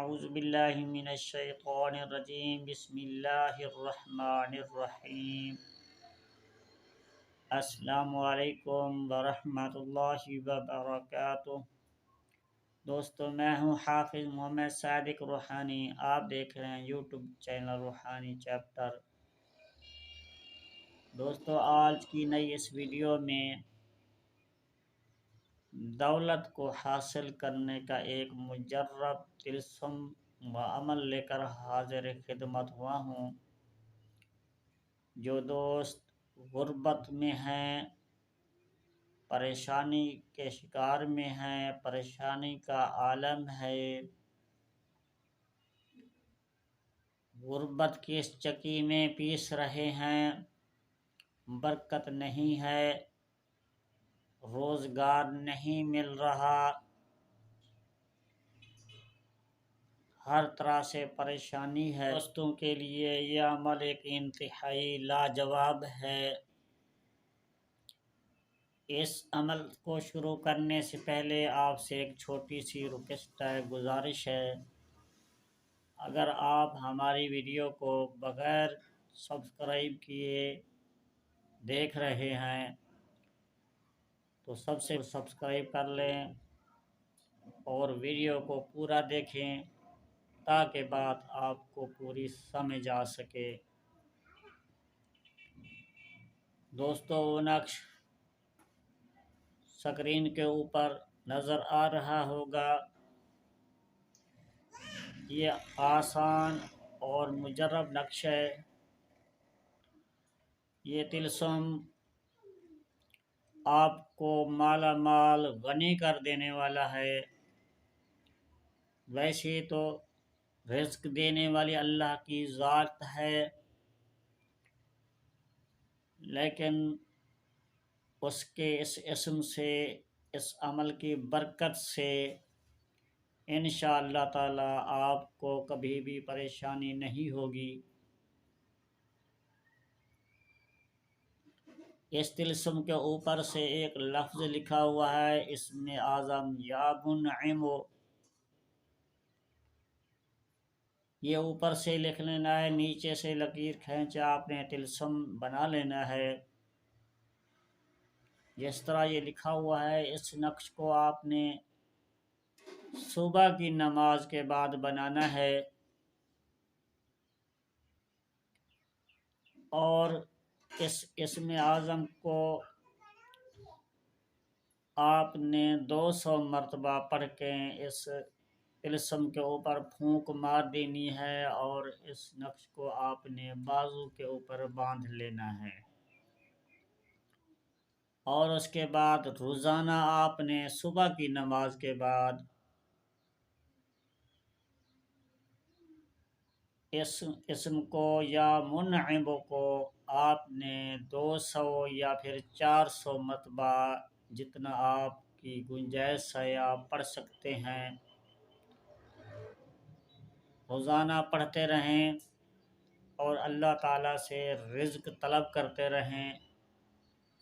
اعوذ باللہ من الشیطان الرجیم بسم اللہ الرحمن الرحیم السلام علیکم ورحمۃ اللہ وبرکاتہ۔ دوستو، میں ہوں حافظ محمد صادق روحانی۔ آپ دیکھ رہے ہیں یوٹیوب چینل روحانی چیپٹر۔ دوستو، آج کی نئی اس ویڈیو میں دولت کو حاصل کرنے کا ایک مجرب طلسم و عمل لے کر حاضر خدمت ہوا ہوں۔ جو دوست غربت میں ہیں، پریشانی کے شکار میں ہیں، پریشانی کا عالم ہے، غربت کی اس چکی میں پیس رہے ہیں، برکت نہیں ہے، روزگار نہیں مل رہا، ہر طرح سے پریشانی ہے، دوستوں کے لیے یہ عمل ایک انتہائی لاجواب ہے۔ اس عمل کو شروع کرنے سے پہلے آپ سے ایک چھوٹی سی ریکویسٹ ہے، گزارش ہے۔ اگر آپ ہماری ویڈیو کو بغیر سبسکرائب کیے دیکھ رہے ہیں تو سب سے سبسکرائب کر لیں اور ویڈیو کو پورا دیکھیں تاکہ بات آپ کو پوری سمجھ آ سکے۔ دوستو، وہ نقش سکرین کے اوپر نظر آ رہا ہوگا۔ یہ آسان اور مجرب نقش ہے۔ یہ طلسم آپ کو مالا مال غنی کر دینے والا ہے۔ ویسے تو رزق دینے والی اللہ کی ذات ہے، لیکن اس کے اس اسم سے، اس عمل کی برکت سے انشاءاللہ تعالی آپ کو کبھی بھی پریشانی نہیں ہوگی۔ اس طلسم کے اوپر سے ایک لفظ لکھا ہوا ہے، اسم اعظم یا منعم۔ یہ اوپر سے لکھ لینا ہے، نیچے سے لکیر کھینچ آپ نے طلسم بنا لینا ہے۔ جس طرح یہ لکھا ہوا ہے، اس نقش کو آپ نے صبح کی نماز کے بعد بنانا ہے اور اس اسم اعظم کو آپ نے 200 مرتبہ پڑھ کے اس طلسم کے اوپر پھونک مار دینی ہے اور اس نقش کو آپ نے بازو کے اوپر باندھ لینا ہے، اور اس کے بعد روزانہ آپ نے صبح کی نماز کے بعد اس اسم کو یا منعم کو آپ نے 200 یا پھر 400 مرتبہ، جتنا آپ کی گنجائش ہے آپ پڑھ سکتے ہیں، روزانہ پڑھتے رہیں اور اللہ تعالیٰ سے رزق طلب کرتے رہیں۔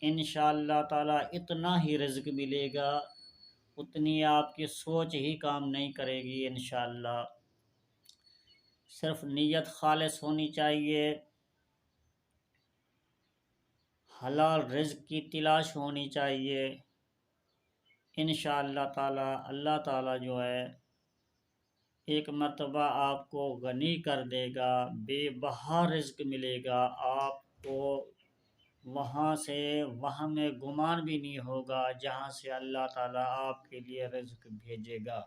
انشاءاللہ تعالیٰ اتنا ہی رزق ملے گا، اتنی آپ کی سوچ ہی کام نہیں کرے گی انشاءاللہ۔ صرف نیت خالص ہونی چاہیے، حلال رزق کی تلاش ہونی چاہیے۔ انشاءاللہ تعالی اللہ تعالیٰ جو ہے ایک مرتبہ آپ کو غنی کر دے گا، بے بہا رزق ملے گا آپ کو، وہاں میں گمان بھی نہیں ہوگا جہاں سے اللہ تعالیٰ آپ کے لیے رزق بھیجے گا۔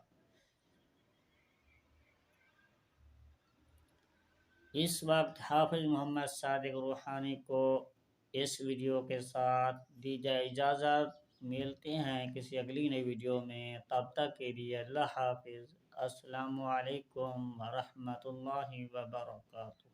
اس وقت حافظ محمد صادق روحانی کو اس ویڈیو کے ساتھ دی جائے اجازت۔ ملتے ہیں کسی اگلی نئی ویڈیو میں، تب تک کے لیے اللہ حافظ۔ السلام علیکم ورحمۃ اللہ وبرکاتہ۔